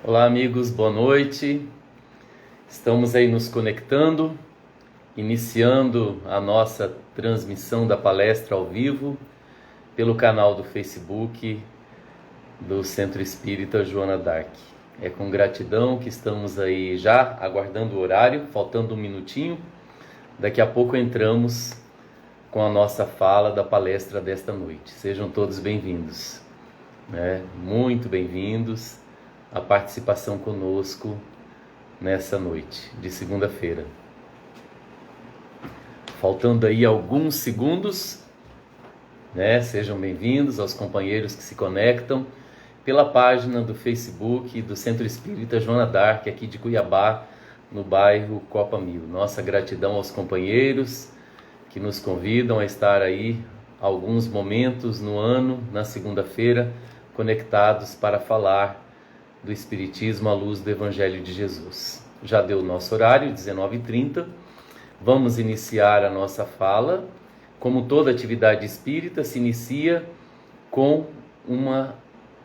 Olá, amigos, boa noite. Estamos aí nos conectando, iniciando a nossa transmissão da palestra ao vivo pelo canal do Facebook do Centro Espírita Joana d'Arc. É com gratidão que estamos aí já aguardando o horário, faltando um minutinho. Daqui a pouco entramos com a nossa fala da palestra desta noite. Sejam todos bem-vindos, muito bem-vindos a participação conosco nessa noite de segunda-feira. Faltando aí alguns segundos, Sejam bem-vindos aos companheiros que se conectam pela página do Facebook do Centro Espírita Joana d'Arc, aqui de Cuiabá, no bairro Copa Mil. Nossa gratidão aos companheiros que nos convidam a estar aí alguns momentos no ano, na segunda-feira, conectados para falar do Espiritismo à luz do Evangelho de Jesus. Já deu o nosso horário, 19h30. Vamos iniciar a nossa fala. Como toda atividade espírita, se inicia com uma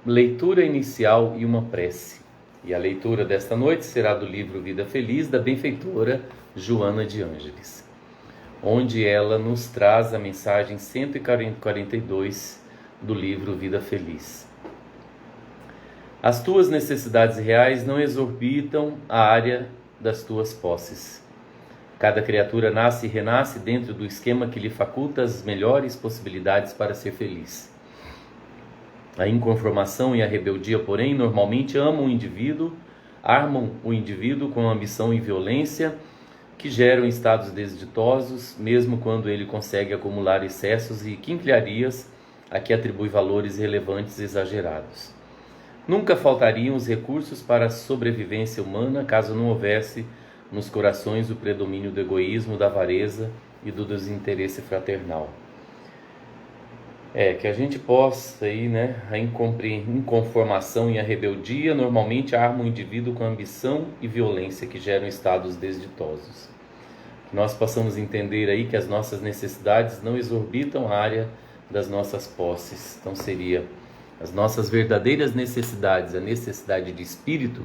leitura inicial e uma prece. E a leitura desta noite será do livro Vida Feliz, da benfeitora Joana de Ângeles, onde ela nos traz a mensagem 142 do livro Vida Feliz. As tuas necessidades reais não exorbitam a área das tuas posses. Cada criatura nasce e renasce dentro do esquema que lhe faculta as melhores possibilidades para ser feliz. A inconformação e a rebeldia, porém, normalmente armam o indivíduo com ambição e violência que geram estados desditosos, mesmo quando ele consegue acumular excessos e quinquilharias a que atribui valores relevantes e exagerados. Nunca faltariam os recursos para a sobrevivência humana caso não houvesse nos corações o predomínio do egoísmo, da avareza e do desinteresse fraternal. Que a gente possa aí, a inconformação e a rebeldia normalmente armam o indivíduo com ambição e violência que geram estados desditosos. Que nós possamos entender aí que as nossas necessidades não exorbitam a área das nossas posses. Então seria as nossas verdadeiras necessidades, a necessidade de espírito,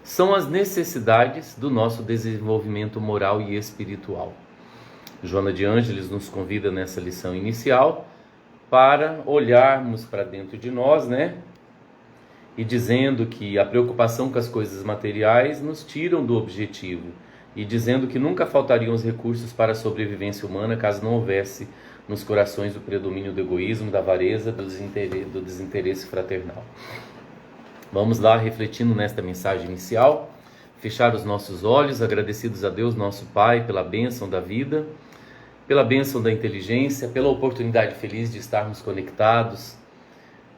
são as necessidades do nosso desenvolvimento moral e espiritual. Joana de Ângeles nos convida nessa lição inicial para olharmos para dentro de nós, e dizendo que a preocupação com as coisas materiais nos tiram do objetivo, e dizendo que nunca faltariam os recursos para a sobrevivência humana caso não houvesse nos corações o predomínio do egoísmo, da avareza, do desinteresse fraternal. Vamos lá, refletindo nesta mensagem inicial, fechar os nossos olhos, agradecidos a Deus, nosso Pai, pela bênção da vida, pela bênção da inteligência, pela oportunidade feliz de estarmos conectados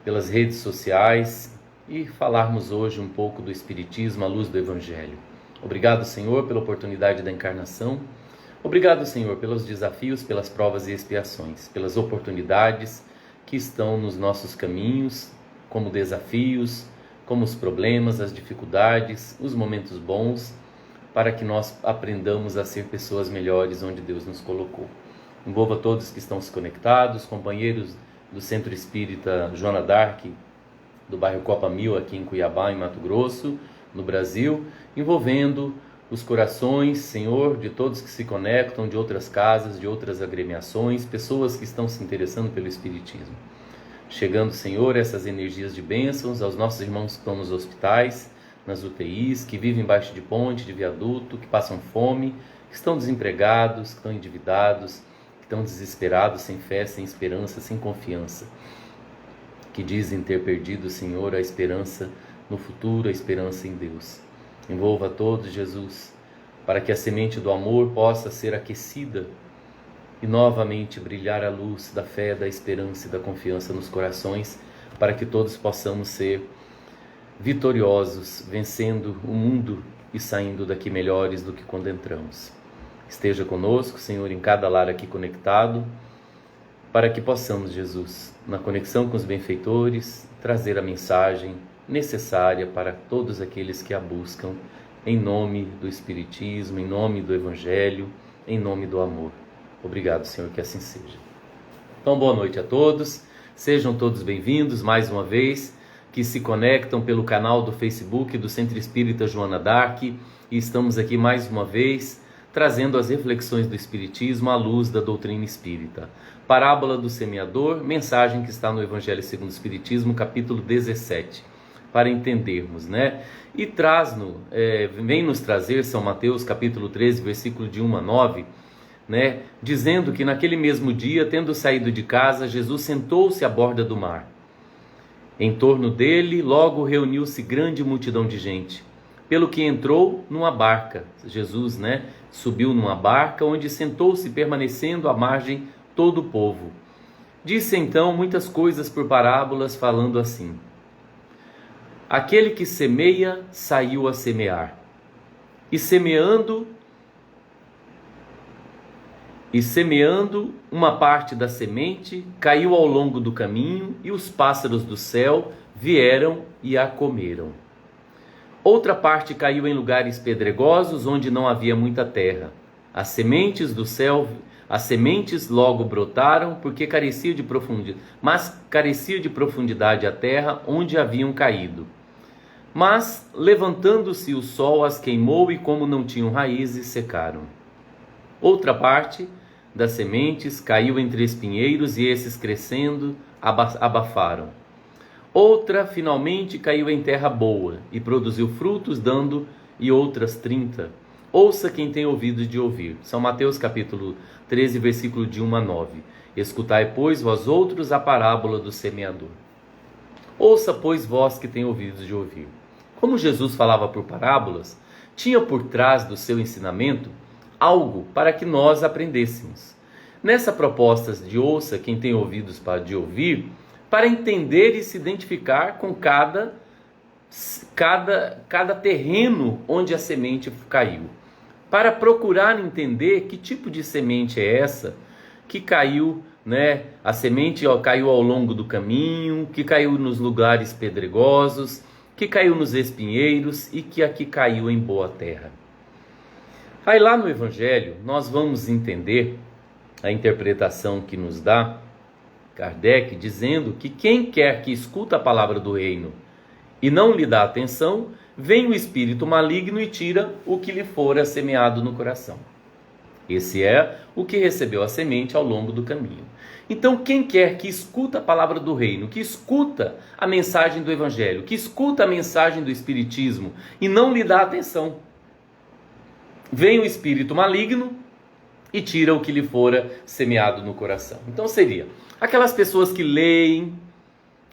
pelas redes sociais e falarmos hoje um pouco do Espiritismo à luz do Evangelho. Obrigado, Senhor, pela oportunidade da encarnação. Obrigado, Senhor, pelos desafios, pelas provas e expiações, pelas oportunidades que estão nos nossos caminhos, como desafios, como os problemas, as dificuldades, os momentos bons, para que nós aprendamos a ser pessoas melhores onde Deus nos colocou. Envolva todos que estão se conectados, companheiros do Centro Espírita Joana d'Arc, do bairro Copa Mil, aqui em Cuiabá, em Mato Grosso, no Brasil, envolvendo os corações, Senhor, de todos que se conectam, de outras casas, de outras agremiações, pessoas que estão se interessando pelo Espiritismo. Chegando, Senhor, essas energias de bênçãos aos nossos irmãos que estão nos hospitais, nas UTIs, que vivem embaixo de ponte, de viaduto, que passam fome, que estão desempregados, que estão endividados, que estão desesperados, sem fé, sem esperança, sem confiança, que dizem ter perdido, Senhor, a esperança no futuro, a esperança em Deus. Envolva a todos, Jesus, para que a semente do amor possa ser aquecida e novamente brilhar a luz da fé, da esperança e da confiança nos corações, para que todos possamos ser vitoriosos, vencendo o mundo e saindo daqui melhores do que quando entramos. Esteja conosco, Senhor, em cada lar aqui conectado, para que possamos, Jesus, na conexão com os benfeitores, trazer a mensagem necessária para todos aqueles que a buscam, em nome do Espiritismo, em nome do Evangelho, em nome do amor. Obrigado, Senhor, que assim seja. Então, boa noite a todos, sejam todos bem-vindos mais uma vez, que que se conectam pelo canal do Facebook do Centro Espírita Joana d'Arc, e estamos aqui mais uma vez trazendo as reflexões do Espiritismo à luz da doutrina espírita. Parábola do semeador, mensagem que está no Evangelho segundo o Espiritismo, capítulo 17, para entendermos, né? E vem nos trazer São Mateus, capítulo 13, versículo de 1 a 9, né? Dizendo que naquele mesmo dia, tendo saído de casa, Jesus sentou-se à borda do mar. Em torno dele, logo reuniu-se grande multidão de gente, pelo que entrou numa barca. Jesus, né, subiu numa barca, onde sentou-se, permanecendo à margem todo o povo. Disse então muitas coisas por parábolas, falando assim: aquele que semeia saiu a semear, e semeando uma parte da semente caiu ao longo do caminho, e os pássaros do céu vieram e a comeram. Outra parte caiu em lugares pedregosos, onde não havia muita terra. As sementes logo brotaram, porque carecia de profundidade a terra onde haviam caído. Mas, levantando-se o sol, as queimou, e como não tinham raízes, secaram. Outra parte das sementes caiu entre espinheiros, e esses, crescendo, abafaram. Outra, finalmente, caiu em terra boa, e produziu frutos, dando e outras 30. Ouça quem tem ouvido de ouvir. São Mateus capítulo 13, versículo de 1 a 9. Escutai, pois, vós outros, a parábola do semeador. Ouça, pois, vós que tem ouvido de ouvir. Como Jesus falava por parábolas, tinha por trás do seu ensinamento algo para que nós aprendêssemos. Nessa proposta de ouça quem tem ouvidos para de ouvir, para entender e se identificar com cada terreno onde a semente caiu, para procurar entender que tipo de semente é essa que caiu, né? A semente caiu ao longo do caminho, que caiu nos lugares pedregosos, que caiu nos espinheiros e que aqui caiu em boa terra. Aí lá no Evangelho nós vamos entender a interpretação que nos dá Kardec, dizendo que quem quer que escuta a palavra do reino e não lhe dá atenção, vem o espírito maligno e tira o que lhe fora semeado no coração. Esse é o que recebeu a semente ao longo do caminho. Então, quem quer que escuta a palavra do reino, que escuta a mensagem do Evangelho, que escuta a mensagem do Espiritismo e não lhe dá atenção, vem o espírito maligno e tira o que lhe fora semeado no coração. Então seria aquelas pessoas que leem,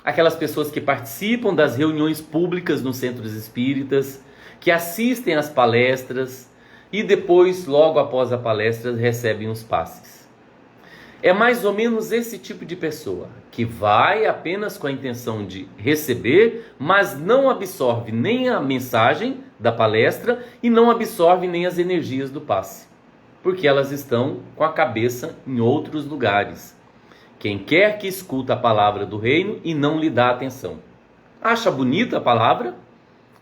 aquelas pessoas que participam das reuniões públicas nos centros espíritas, que assistem às palestras e depois, logo após a palestra, recebem os passes. É mais ou menos esse tipo de pessoa que vai apenas com a intenção de receber, mas não absorve nem a mensagem da palestra e não absorve nem as energias do passe, porque elas estão com a cabeça em outros lugares. Quem quer que escuta a palavra do reino e não lhe dá atenção. Acha bonita a palavra,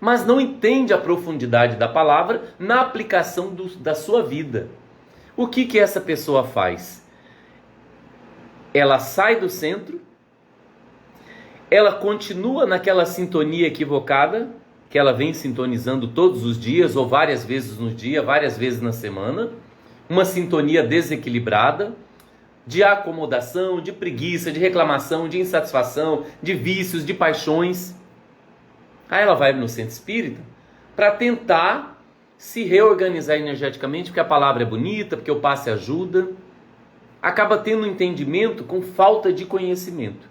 mas não entende a profundidade da palavra na aplicação da sua vida. O que essa pessoa faz? Ela sai do centro, ela continua naquela sintonia equivocada, que ela vem sintonizando todos os dias, ou várias vezes no dia, várias vezes na semana, uma sintonia desequilibrada, de acomodação, de preguiça, de reclamação, de insatisfação, de vícios, de paixões. Aí ela vai no centro espírita para tentar se reorganizar energeticamente, porque a palavra é bonita, porque o passe ajuda. Acaba tendo um entendimento com falta de conhecimento,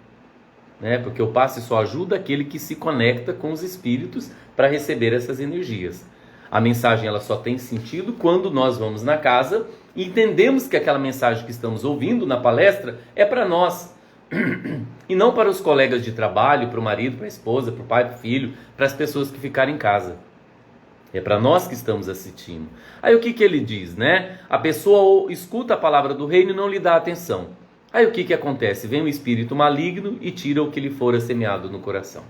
né? Porque o passe só ajuda aquele que se conecta com os espíritos para receber essas energias. A mensagem ela só tem sentido quando nós vamos na casa e entendemos que aquela mensagem que estamos ouvindo na palestra é para nós e não para os colegas de trabalho, para o marido, para a esposa, para o pai, para o filho, para as pessoas que ficarem em casa. É para nós que estamos assistindo. Aí o que ele diz, né? A pessoa escuta a palavra do reino e não lhe dá atenção. Aí o que acontece? Vem um espírito maligno e tira o que lhe fora semeado no coração.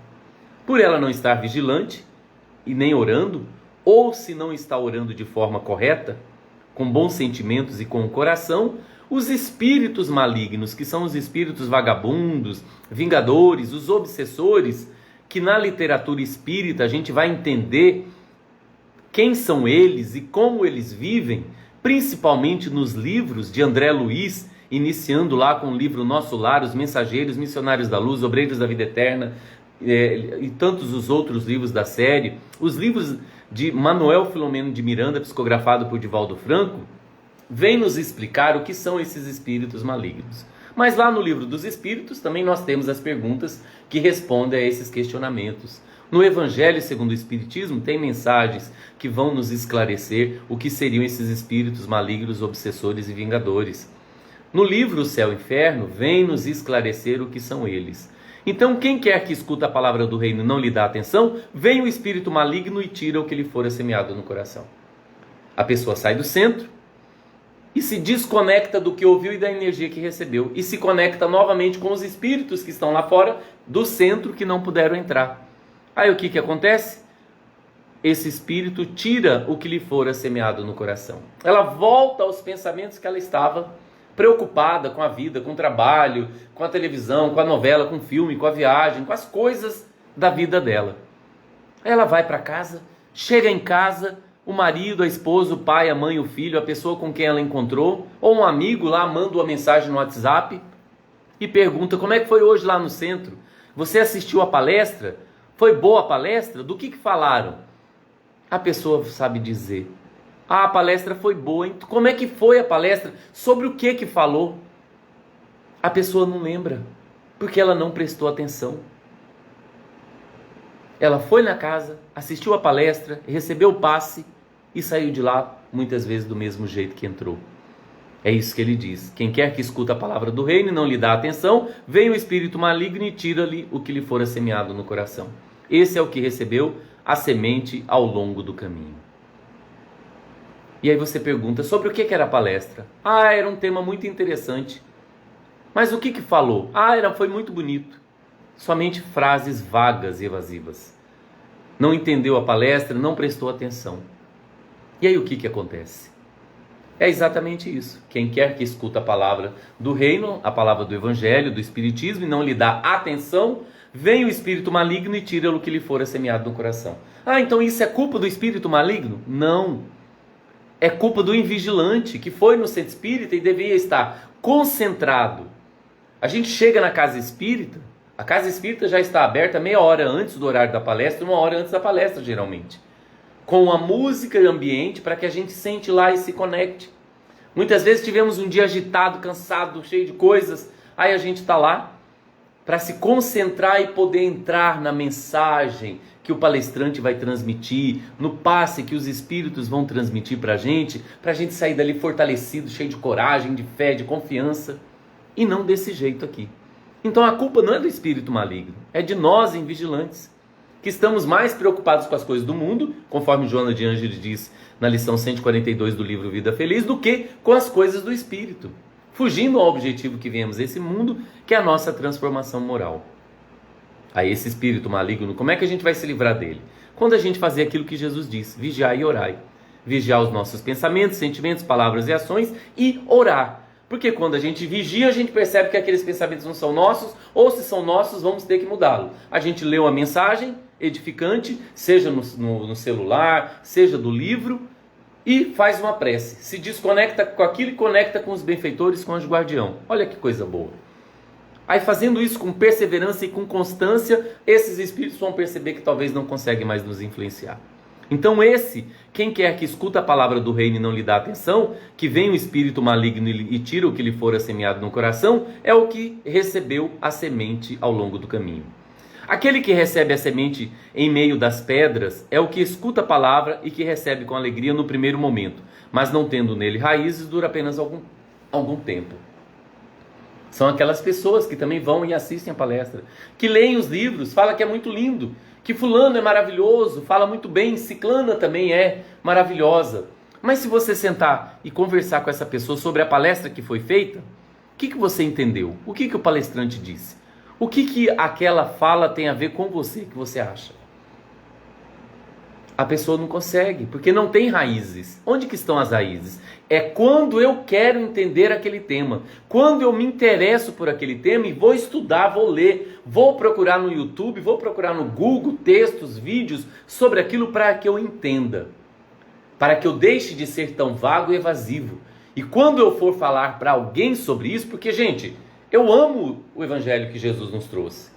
Por ela não estar vigilante e nem orando, ou se não está orando de forma correta, com bons sentimentos e com o coração, os espíritos malignos, que são os espíritos vagabundos, vingadores, os obsessores, que na literatura espírita a gente vai entender quem são eles e como eles vivem, principalmente nos livros de André Luiz, iniciando lá com o livro Nosso Lar, Os Mensageiros, Missionários da Luz, Obreiros da Vida Eterna, e tantos os outros livros da série, os livros de Manuel Filomeno de Miranda, psicografado por Divaldo Franco, vem nos explicar o que são esses espíritos malignos. Mas lá no livro dos Espíritos também nós temos as perguntas que respondem a esses questionamentos. No Evangelho segundo o Espiritismo tem mensagens que vão nos esclarecer o que seriam esses espíritos malignos, obsessores e vingadores. No livro O Céu e o Inferno vem nos esclarecer o que são eles. Então quem quer que escuta a palavra do reino e não lhe dá atenção, vem o espírito maligno e tira o que lhe fora semeado no coração. A pessoa sai do centro e se desconecta do que ouviu e da energia que recebeu, e se conecta novamente com os espíritos que estão lá fora do centro que não puderam entrar. Aí o que acontece? Esse espírito tira o que lhe fora semeado no coração. Ela volta aos pensamentos que ela estava preocupada com a vida, com o trabalho, com a televisão, com a novela, com o filme, com a viagem, com as coisas da vida dela. Ela vai para casa, chega em casa, o marido, a esposa, o pai, a mãe, o filho, a pessoa com quem ela encontrou, ou um amigo lá manda uma mensagem no WhatsApp e pergunta: como é que foi hoje lá no centro? Você assistiu a palestra? Foi boa a palestra? Do que falaram? A pessoa sabe dizer: a palestra foi boa. Então, como é que foi a palestra? Sobre o que falou? A pessoa não lembra, porque ela não prestou atenção. Ela foi na casa, assistiu a palestra, recebeu o passe e saiu de lá, muitas vezes, do mesmo jeito que entrou. É isso que ele diz: quem quer que escuta a palavra do reino e não lhe dá atenção, vem o espírito maligno e tira-lhe o que lhe fora semeado no coração. Esse é o que recebeu a semente ao longo do caminho. E aí você pergunta: sobre o que era a palestra? Era um tema muito interessante. Mas o que falou? Foi muito bonito. Somente frases vagas e evasivas. Não entendeu a palestra, não prestou atenção. E aí o que acontece? É exatamente isso. Quem quer que escuta a palavra do reino, a palavra do evangelho, do espiritismo, e não lhe dá atenção, vem o espírito maligno e tira o que lhe fora semeado no coração. Então isso é culpa do espírito maligno? Não. É culpa do invigilante, que foi no centro espírita e devia estar concentrado. A gente chega na casa espírita, a casa espírita já está aberta meia hora antes do horário da palestra, 1 hora antes da palestra, geralmente, com a música e ambiente para que a gente sente lá e se conecte. Muitas vezes tivemos um dia agitado, cansado, cheio de coisas, aí a gente está lá para se concentrar e poder entrar na mensagem que o palestrante vai transmitir, no passe que os espíritos vão transmitir para a gente sair dali fortalecido, cheio de coragem, de fé, de confiança, e não desse jeito aqui. Então a culpa não é do espírito maligno, é de nós, invigilantes, que estamos mais preocupados com as coisas do mundo, conforme Joana de Ângeles diz na lição 142 do livro Vida Feliz, do que com as coisas do espírito, fugindo ao objetivo que viemos a esse mundo, que é a nossa transformação moral. A esse espírito maligno, como é que a gente vai se livrar dele? Quando a gente fazer aquilo que Jesus disse: vigiai e orai. Vigiar os nossos pensamentos, sentimentos, palavras e ações e orar. Porque quando a gente vigia, a gente percebe que aqueles pensamentos não são nossos, ou se são nossos, vamos ter que mudá-lo. A gente lê uma mensagem edificante, seja no celular, seja do livro, e faz uma prece. Se desconecta com aquilo e conecta com os benfeitores, com o anjo guardião. Olha que coisa boa. Aí fazendo isso com perseverança e com constância, esses espíritos vão perceber que talvez não conseguem mais nos influenciar. Então quem quer que escuta a palavra do reino e não lhe dá atenção, que vem o espírito maligno e tira o que lhe fora semeado no coração, é o que recebeu a semente ao longo do caminho. Aquele que recebe a semente em meio das pedras é o que escuta a palavra e que recebe com alegria no primeiro momento, mas não tendo nele raízes, dura apenas algum tempo. São aquelas pessoas que também vão e assistem a palestra, que leem os livros, falam que é muito lindo, que fulano é maravilhoso, fala muito bem, ciclana também é maravilhosa. Mas se você sentar e conversar com essa pessoa sobre a palestra que foi feita, o que você entendeu? O que o palestrante disse? O que aquela fala tem a ver com você, que você acha? A pessoa não consegue, porque não tem raízes. Onde que estão as raízes? É quando eu quero entender aquele tema, quando eu me interesso por aquele tema e vou estudar, vou ler, vou procurar no YouTube, vou procurar no Google textos, vídeos sobre aquilo para que eu entenda, para que eu deixe de ser tão vago e evasivo. E quando eu for falar para alguém sobre isso, porque, gente, eu amo o evangelho que Jesus nos trouxe,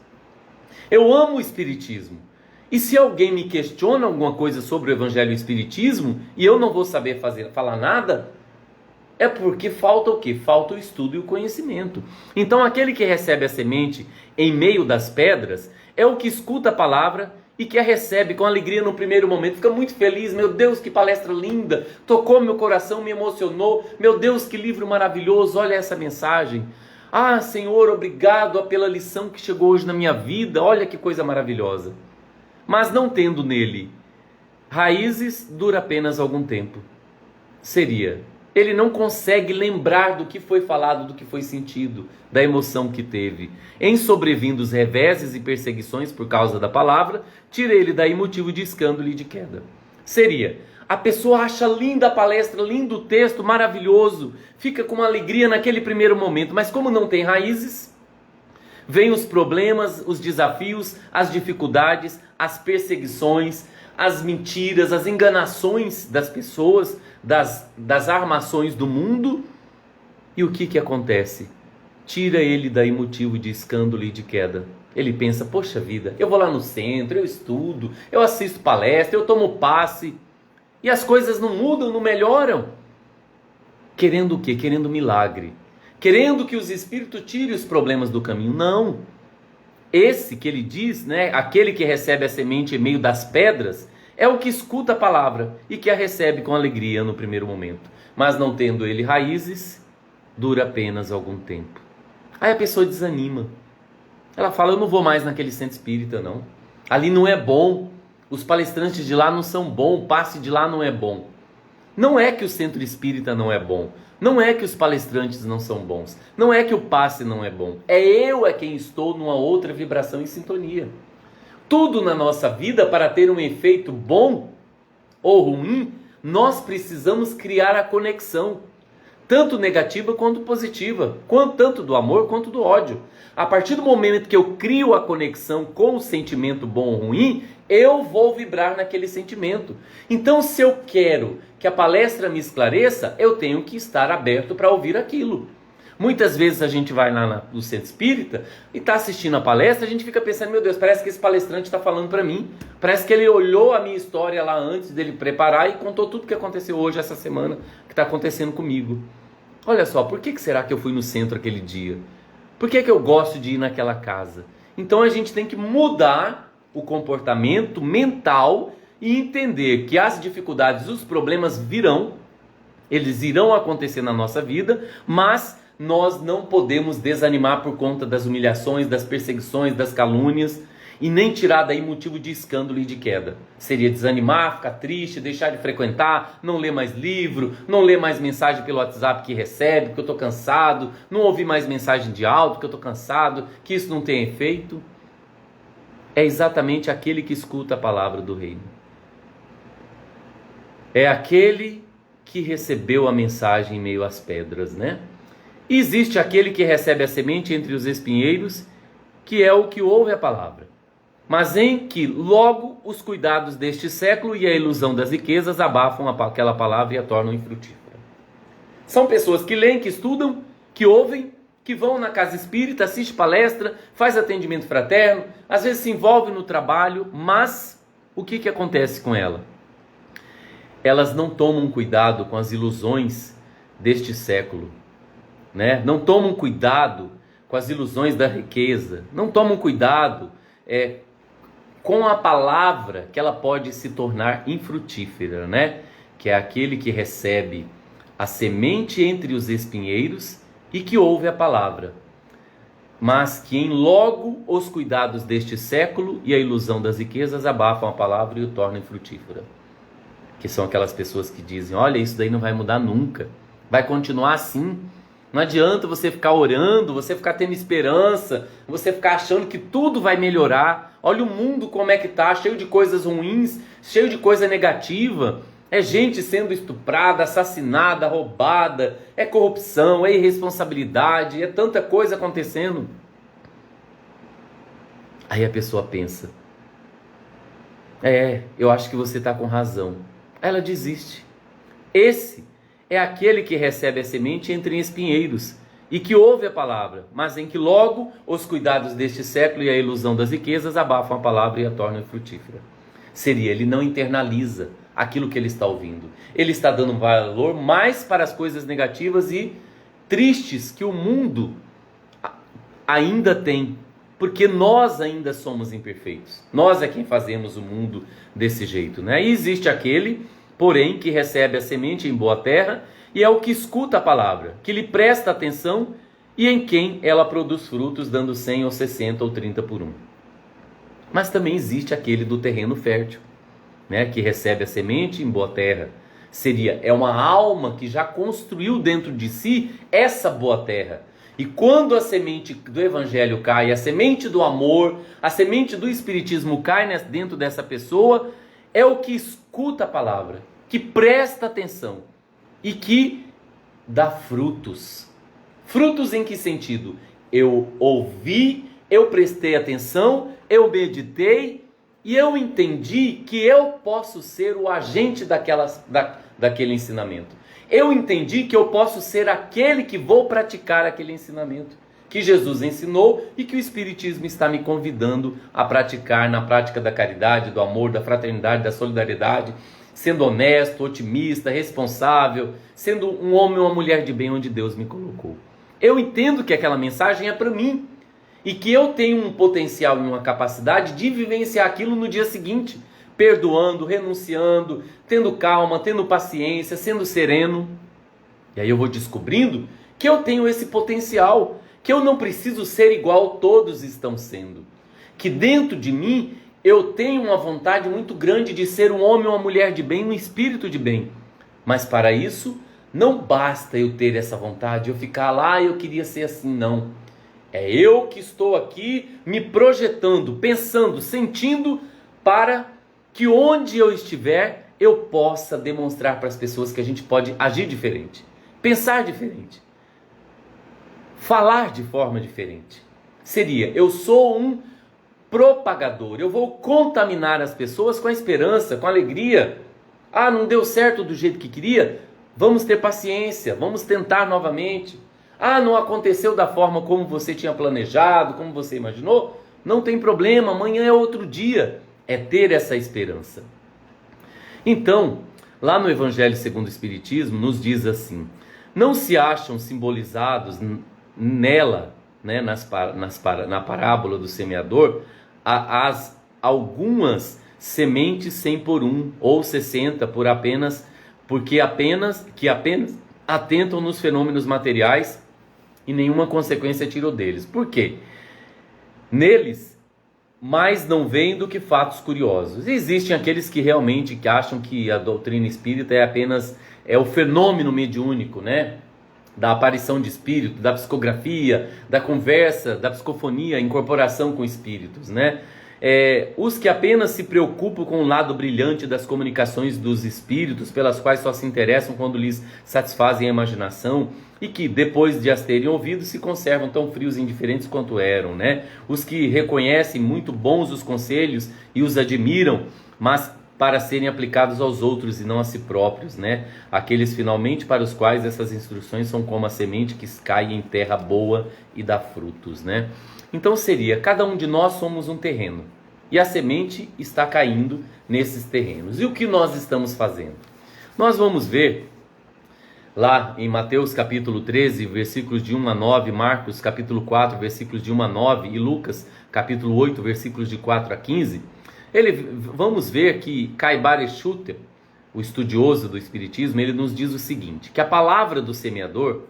eu amo o Espiritismo. E se alguém me questiona alguma coisa sobre o Evangelho e o Espiritismo, e eu não vou saber falar nada, é porque falta o quê? Falta o estudo e o conhecimento. Então aquele que recebe a semente em meio das pedras, é o que escuta a palavra e que a recebe com alegria no primeiro momento, fica muito feliz, meu Deus, que palestra linda, tocou meu coração, me emocionou, meu Deus, que livro maravilhoso, olha essa mensagem. Ah, Senhor, obrigado pela lição que chegou hoje na minha vida, olha que coisa maravilhosa. Mas não tendo nele raízes, dura apenas algum tempo. Ele não consegue lembrar do que foi falado, do que foi sentido, da emoção que teve. Em sobrevindo os reveses e perseguições por causa da palavra, tira ele daí motivo de escândalo e de queda. A pessoa acha linda a palestra, lindo o texto, maravilhoso, fica com uma alegria naquele primeiro momento, mas como não tem raízes, vêm os problemas, os desafios, as dificuldades, as perseguições, as mentiras, as enganações das pessoas, das armações do mundo. E o que acontece? Tira ele daí motivo de escândalo e de queda. Ele pensa, poxa vida, eu vou lá no centro, eu estudo, eu assisto palestra, eu tomo passe, e as coisas não mudam, não melhoram. Querendo o quê? Querendo milagre. Querendo que os espíritos tirem os problemas do caminho. Não. Esse que ele diz, né, aquele que recebe a semente em meio das pedras, é o que escuta a palavra e que a recebe com alegria no primeiro momento. Mas não tendo ele raízes, dura apenas algum tempo. Aí a pessoa desanima. Ela fala, eu não vou mais naquele centro espírita, não. Ali não é bom. Os palestrantes de lá não são bons. O passe de lá não é bom. Não é que o centro espírita não é bom. Não é que os palestrantes não são bons. Não é que o passe não é bom. Eu é quem estou numa outra vibração e sintonia. Tudo na nossa vida, para ter um efeito bom ou ruim, nós precisamos criar a conexão. Tanto negativa quanto positiva. Tanto do amor quanto do ódio. A partir do momento que eu crio a conexão com o sentimento bom ou ruim, eu vou vibrar naquele sentimento. Então, se eu quero que a palestra me esclareça, eu tenho que estar aberto para ouvir aquilo. Muitas vezes a gente vai lá no centro espírita e está assistindo a palestra, a gente fica pensando, meu Deus, parece que esse palestrante está falando para mim. Parece que ele olhou a minha história lá antes dele preparar e contou tudo o que aconteceu hoje, essa semana, que está acontecendo comigo. Olha só, por que será que eu fui no centro aquele dia? Por que eu gosto de ir naquela casa? Então a gente tem que mudar o comportamento mental e entender que as dificuldades, os problemas virão, eles irão acontecer na nossa vida, mas nós não podemos desanimar por conta das humilhações, das perseguições, das calúnias, e nem tirar daí motivo de escândalo e de queda. Seria desanimar, ficar triste, deixar de frequentar, não ler mais livro, não ler mais mensagem pelo WhatsApp que recebe, porque eu estou cansado, não ouvir mais mensagem de áudio, porque eu estou cansado, que isso não tem efeito. É exatamente aquele que escuta a palavra do reino. É aquele que recebeu a mensagem em meio às pedras, né? E existe aquele que recebe a semente entre os espinheiros, que é o que ouve a palavra, mas em que logo os cuidados deste século e a ilusão das riquezas abafam aquela palavra e a tornam infrutífera. São pessoas que leem, que estudam, que ouvem, que vão na casa espírita, assiste palestra, faz atendimento fraterno, às vezes se envolve no trabalho, mas o que acontece com ela? Elas não tomam cuidado com as ilusões deste século, né? Não tomam cuidado com as ilusões da riqueza, não tomam cuidado com a palavra, que ela pode se tornar infrutífera, né? Que é aquele que recebe a semente entre os espinheiros e que ouve a palavra, mas que em logo os cuidados deste século e a ilusão das riquezas abafam a palavra e o tornam infrutífera. Que são aquelas pessoas que dizem, olha, isso daí não vai mudar nunca, vai continuar assim, Não adianta você ficar orando, você ficar tendo esperança, você ficar achando que tudo vai melhorar. Olha o mundo como é que está, cheio de coisas ruins, cheio de coisa negativa. É gente sendo estuprada, assassinada, roubada, é corrupção, é irresponsabilidade, é tanta coisa acontecendo. Aí a pessoa pensa, eu acho que você está com razão. Ela desiste. Esse é aquele que recebe a semente entre espinheiros e que ouve a palavra, mas em que logo os cuidados deste século e a ilusão das riquezas abafam a palavra e a tornam frutífera. Ele não internaliza aquilo que ele está ouvindo. Ele está dando valor mais para as coisas negativas e tristes que o mundo ainda tem, porque nós ainda somos imperfeitos. Nós é quem fazemos o mundo desse jeito, né? E existe aquele, porém, que recebe a semente em boa terra e é o que escuta a palavra, que lhe presta atenção e em quem ela produz frutos, dando 100 ou 60 ou 30 por um. Mas também existe aquele do terreno fértil, né, que recebe a semente em boa terra. É uma alma que já construiu dentro de si essa boa terra. E quando a semente do evangelho cai, a semente do amor, a semente do espiritismo cai dentro dessa pessoa, é o que escuta a palavra, que presta atenção e que dá frutos. Frutos em que sentido? Eu ouvi, eu prestei atenção, eu meditei e eu entendi que eu posso ser o agente daquele ensinamento. Eu entendi que eu posso ser aquele que vou praticar aquele ensinamento que Jesus ensinou e que o Espiritismo está me convidando a praticar na prática da caridade, do amor, da fraternidade, da solidariedade, sendo honesto, otimista, responsável, sendo um homem ou uma mulher de bem onde Deus me colocou. Eu entendo que aquela mensagem é para mim e que eu tenho um potencial e uma capacidade de vivenciar aquilo no dia seguinte, perdoando, renunciando, tendo calma, tendo paciência, sendo sereno. E aí eu vou descobrindo que eu tenho esse potencial, que eu não preciso ser igual todos estão sendo, que dentro de mim eu tenho uma vontade muito grande de ser um homem ou uma mulher de bem, um espírito de bem. Mas para isso não basta eu ter essa vontade, eu ficar lá, eu queria ser assim, não. É eu que estou aqui me projetando, pensando, sentindo para que onde eu estiver, eu possa demonstrar para as pessoas que a gente pode agir diferente, pensar diferente, falar de forma diferente. Eu sou um propagador, eu vou contaminar as pessoas com a esperança, com a alegria. Ah, não deu certo do jeito que queria? Vamos ter paciência, vamos tentar novamente. Ah, não aconteceu da forma como você tinha planejado, como você imaginou? Não tem problema, amanhã é outro dia. É ter essa esperança. Então, lá no Evangelho segundo o Espiritismo, nos diz assim: não se acham simbolizados nela, né, na parábola do semeador, algumas sementes 100 por 1 ou 60 por apenas, que apenas atentam nos fenômenos materiais e nenhuma consequência tirou deles. Por quê? Neles mais não veem do que fatos curiosos. Existem aqueles que realmente acham que a doutrina espírita é o fenômeno mediúnico, né? Da aparição de espírito, da psicografia, da conversa, da psicofonia, incorporação com espíritos, né? Os que apenas se preocupam com o lado brilhante das comunicações dos espíritos, pelas quais só se interessam quando lhes satisfazem a imaginação, e que depois de as terem ouvido se conservam tão frios e indiferentes quanto eram, né? Os que reconhecem muito bons os conselhos e os admiram, mas para serem aplicados aos outros e não a si próprios, né? Aqueles finalmente para os quais essas instruções são como a semente que cai em terra boa e dá frutos, né? Então cada um de nós somos um terreno e a semente está caindo nesses terrenos. E o que nós estamos fazendo? Nós vamos ver lá em Mateus capítulo 13, versículos de 1 a 9, Marcos capítulo 4, versículos de 1 a 9 e Lucas capítulo 8, versículos de 4 a 15, vamos ver que Caibara Schutter, o estudioso do Espiritismo, ele nos diz o seguinte, que a parábola do semeador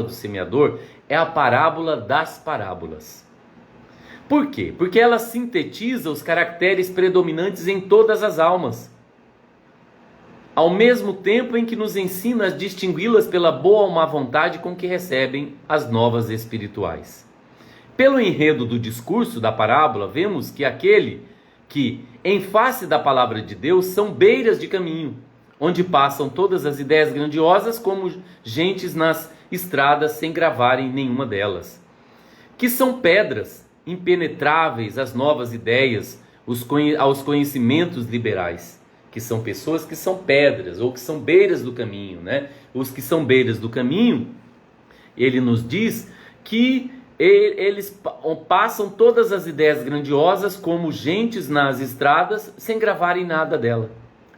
do semeador é a parábola das parábolas. Por quê? Porque ela sintetiza os caracteres predominantes em todas as almas. ao mesmo tempo em que nos ensina a distingui-las pela boa ou má vontade com que recebem as novas espirituais. Pelo enredo do discurso da parábola, vemos que aquele que, em face da palavra de Deus, são beiras de caminho, onde passam todas as ideias grandiosas como gentes nas estradas sem gravarem nenhuma delas. Que são pedras impenetráveis às novas ideias, aos conhecimentos liberais. Que são pessoas que são pedras, ou que são beiras do caminho, né? Os que são beiras do caminho, ele nos diz que eles passam todas as ideias grandiosas como gentes nas estradas sem gravarem nada dela.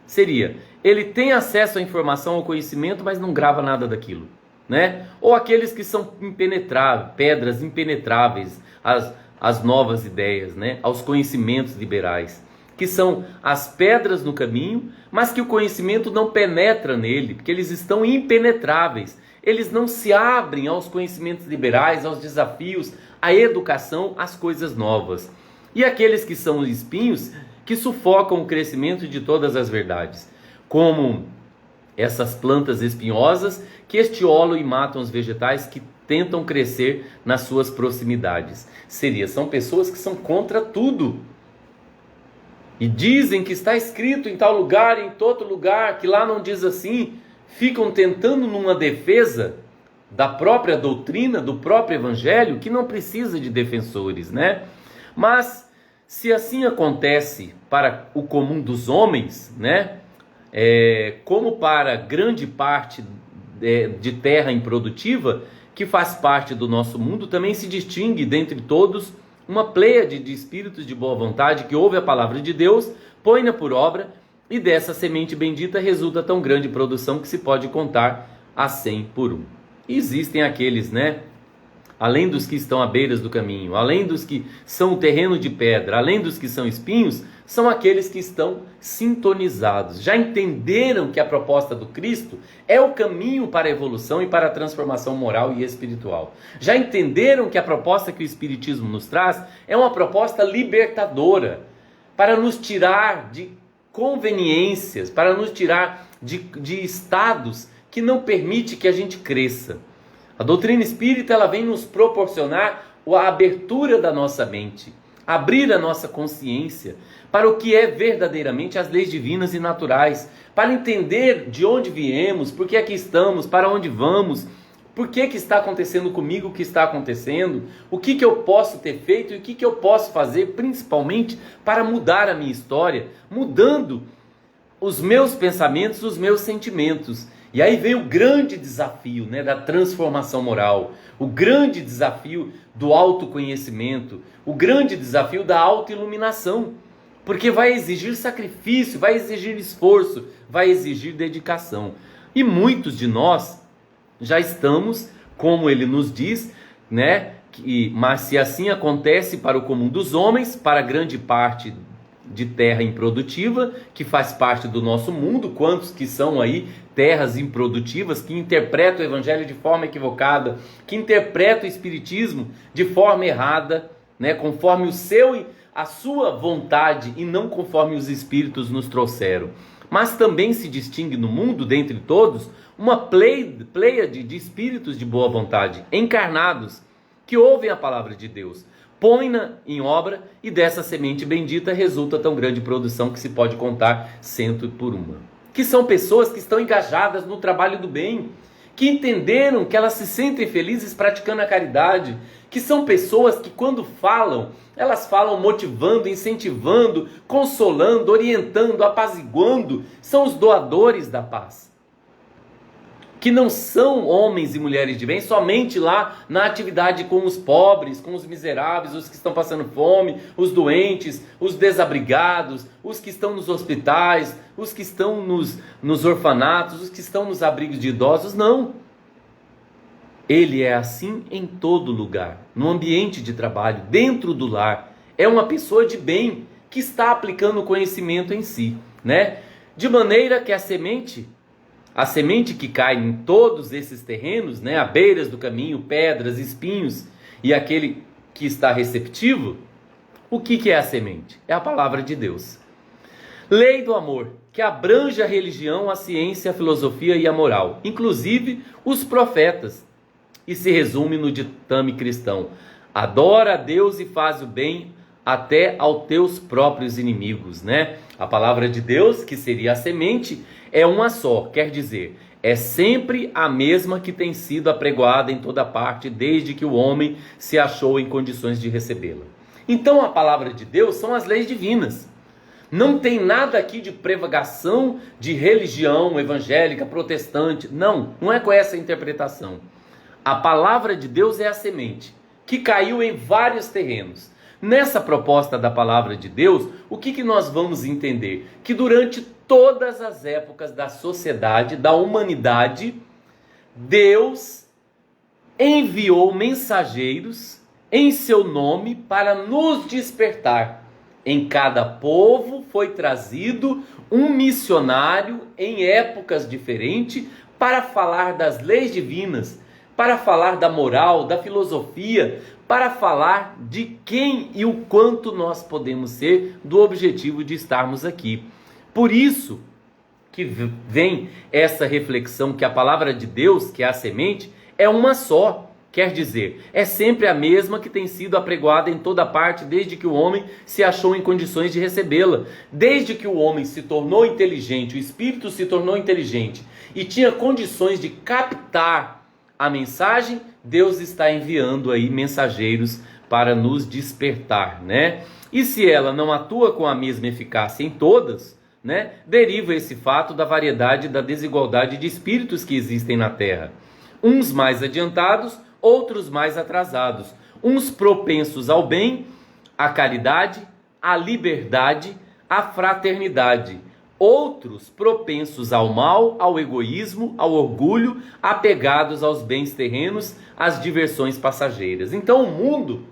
Seria, ele tem acesso à informação, ao conhecimento, mas não grava nada daquilo, né? Ou aqueles que são impenetráveis, pedras impenetráveis às novas ideias, né? Aos conhecimentos liberais, que são as pedras no caminho, mas que o conhecimento não penetra nele, porque eles estão impenetráveis. Eles não se abrem aos conhecimentos liberais, aos desafios, à educação, às coisas novas. E aqueles que são espinhos, que sufocam o crescimento de todas as verdades, como essas plantas espinhosas que estiolam e matam os vegetais que tentam crescer nas suas proximidades. São pessoas que são contra tudo. E dizem que está escrito em tal lugar, em todo lugar, que lá não diz assim. Ficam tentando numa defesa da própria doutrina, do próprio evangelho, que não precisa de defensores, né? Mas se assim acontece para o comum dos homens, né? Como para grande parte de terra improdutiva, que faz parte do nosso mundo, também se distingue dentre todos uma pleiade de espíritos de boa vontade que ouve a palavra de Deus, põe-na por obra, e dessa semente bendita resulta tão grande produção que se pode contar a 100 por um. E existem aqueles, né? Além dos que estão à beira do caminho, além dos que são o terreno de pedra, além dos que são espinhos, são aqueles que estão sintonizados. Já entenderam que a proposta do Cristo é o caminho para a evolução e para a transformação moral e espiritual. Já entenderam que a proposta que o Espiritismo nos traz é uma proposta libertadora, para nos tirar de conveniências, para nos tirar de estados que não permite que a gente cresça. A doutrina espírita ela vem nos proporcionar a abertura da nossa mente, abrir a nossa consciência para o que é verdadeiramente as leis divinas e naturais, para entender de onde viemos, por que aqui estamos, para onde vamos, por que está acontecendo comigo o que está acontecendo, o que eu posso ter feito e o que eu posso fazer, principalmente para mudar a minha história, mudando os meus pensamentos, os meus sentimentos. E aí vem o grande desafio, né, da transformação moral, o grande desafio do autoconhecimento, o grande desafio da autoiluminação, porque vai exigir sacrifício, vai exigir esforço, vai exigir dedicação. E muitos de nós já estamos, como ele nos diz, né, mas se assim acontece para o comum dos homens, para grande parte de terra improdutiva, que faz parte do nosso mundo, quantos que são aí terras improdutivas, que interpretam o evangelho de forma equivocada, que interpretam o espiritismo de forma errada, né, conforme a sua vontade e não conforme os espíritos nos trouxeram. Mas também se distingue no mundo, dentre todos, uma pleiade de espíritos de boa vontade, encarnados, que ouvem a palavra de Deus, põe-na em obra, e dessa semente bendita resulta tão grande produção que se pode contar 100 por uma. Que são pessoas que estão engajadas no trabalho do bem, que entenderam que elas se sentem felizes praticando a caridade, que são pessoas que quando falam, elas falam motivando, incentivando, consolando, orientando, apaziguando, são os doadores da paz. Que não são homens e mulheres de bem somente lá na atividade com os pobres, com os miseráveis, os que estão passando fome, os doentes, os desabrigados, os que estão nos hospitais, os que estão nos orfanatos, os que estão nos abrigos de idosos, não. Ele é assim em todo lugar, no ambiente de trabalho, dentro do lar. É uma pessoa de bem que está aplicando o conhecimento em si, né? De maneira que a semente que cai em todos esses terrenos, né, à beiras do caminho, pedras, espinhos, e aquele que está receptivo, o que é a semente? É a palavra de Deus. Lei do amor, que abrange a religião, a ciência, a filosofia e a moral, inclusive os profetas, e se resume no ditame cristão: adora a Deus e faz o bem até aos teus próprios inimigos, né? A palavra de Deus, que seria a semente, é uma só, quer dizer, é sempre a mesma que tem sido apregoada em toda parte, desde que o homem se achou em condições de recebê-la. Então a palavra de Deus são as leis divinas. Não tem nada aqui de prevagação de religião evangélica, protestante. Não é com essa interpretação. A palavra de Deus é a semente, que caiu em vários terrenos. Nessa proposta da palavra de Deus, o que nós vamos entender? Que durante todas as épocas da sociedade, da humanidade, Deus enviou mensageiros em seu nome para nos despertar. Em cada povo foi trazido um missionário em épocas diferentes para falar das leis divinas, para falar da moral, da filosofia, para falar de quem e o quanto nós podemos ser, do objetivo de estarmos aqui. Por isso que vem essa reflexão que a palavra de Deus, que é a semente, é uma só. Quer dizer, é sempre a mesma que tem sido apregoada em toda parte desde que o homem se achou em condições de recebê-la. Desde que o homem se tornou inteligente, o espírito se tornou inteligente e tinha condições de captar a mensagem, Deus está enviando aí mensageiros para nos despertar, né? E se ela não atua com a mesma eficácia em todas, né, deriva esse fato da variedade e da desigualdade de espíritos que existem na Terra. Uns mais adiantados, outros mais atrasados. Uns propensos ao bem, à caridade, à liberdade, à fraternidade. Outros propensos ao mal, ao egoísmo, ao orgulho, apegados aos bens terrenos, às diversões passageiras. Então o mundo,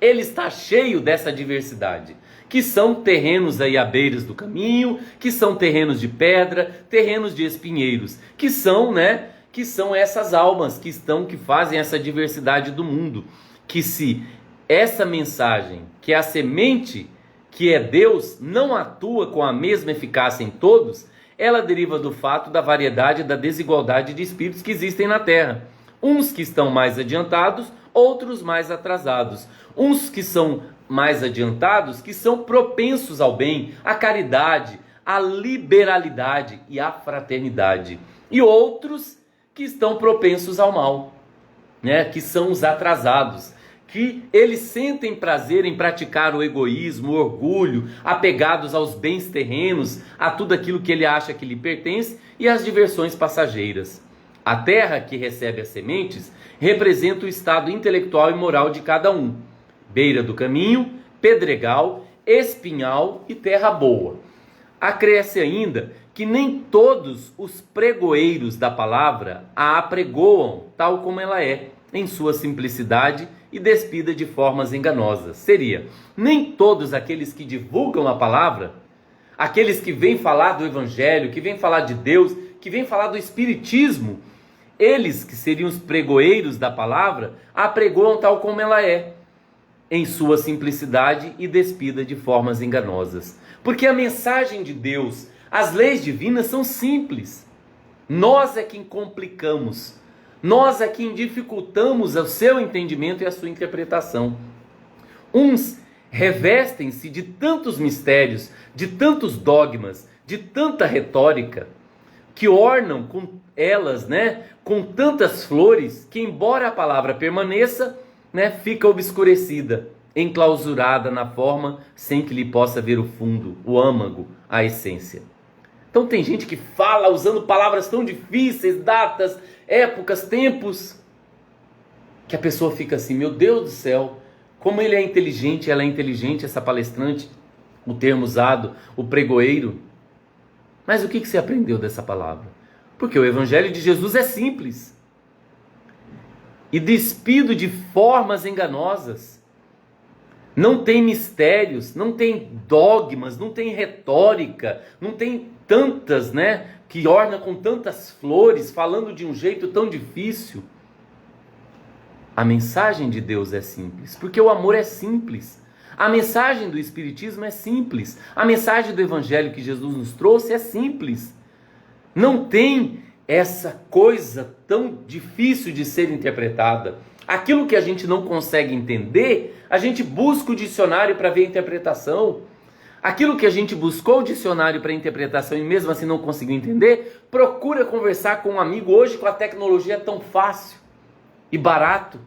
ele está cheio dessa diversidade, que são terrenos aí à beira do caminho, que são terrenos de pedra, terrenos de espinheiros, que são essas almas que fazem essa diversidade do mundo. Que se essa mensagem, que é a semente, que é Deus, não atua com a mesma eficácia em todos, ela deriva do fato da variedade e da desigualdade de espíritos que existem na Terra. Uns que estão mais adiantados, outros mais atrasados. Uns que são mais adiantados, que são propensos ao bem, à caridade, à liberalidade e à fraternidade. E outros que estão propensos ao mal, né? Que são os atrasados, que eles sentem prazer em praticar o egoísmo, o orgulho, apegados aos bens terrenos, a tudo aquilo que ele acha que lhe pertence e às diversões passageiras. A terra que recebe as sementes representa o estado intelectual e moral de cada um. Beira do caminho, pedregal, espinhal e terra boa. Acresce ainda que nem todos os pregoeiros da palavra a apregoam tal como ela é, em sua simplicidade e despida de formas enganosas. Seria, nem todos aqueles que divulgam a palavra, aqueles que vêm falar do evangelho, que vêm falar de Deus, que vêm falar do espiritismo, eles que seriam os pregoeiros da palavra, a apregoam tal como ela é, em sua simplicidade e despida de formas enganosas. Porque a mensagem de Deus, as leis divinas são simples. Nós é quem complicamos. Nós é quem dificultamos o seu entendimento e a sua interpretação. Uns revestem-se de tantos mistérios, de tantos dogmas, de tanta retórica, que ornam com elas, com tantas flores, que embora a palavra permaneça, fica obscurecida, enclausurada na forma, sem que lhe possa ver o fundo, o âmago, a essência. Então tem gente que fala usando palavras tão difíceis, datas, épocas, tempos, que a pessoa fica assim, meu Deus do céu, como ele é inteligente, ela é inteligente, essa palestrante, o termo usado, o pregoeiro. Mas o que você aprendeu dessa palavra? Porque o evangelho de Jesus é simples e despido de formas enganosas. Não tem mistérios, não tem dogmas, não tem retórica, não tem tantas, que orna com tantas flores, falando de um jeito tão difícil. A mensagem de Deus é simples, porque o amor é simples. A mensagem do Espiritismo é simples. A mensagem do Evangelho que Jesus nos trouxe é simples. Não tem essa coisa tão difícil de ser interpretada. Aquilo que a gente não consegue entender, a gente busca o dicionário para ver a interpretação. Aquilo que a gente buscou o dicionário para interpretação e mesmo assim não conseguiu entender, procura conversar com um amigo. Hoje, com a tecnologia é tão fácil e barato.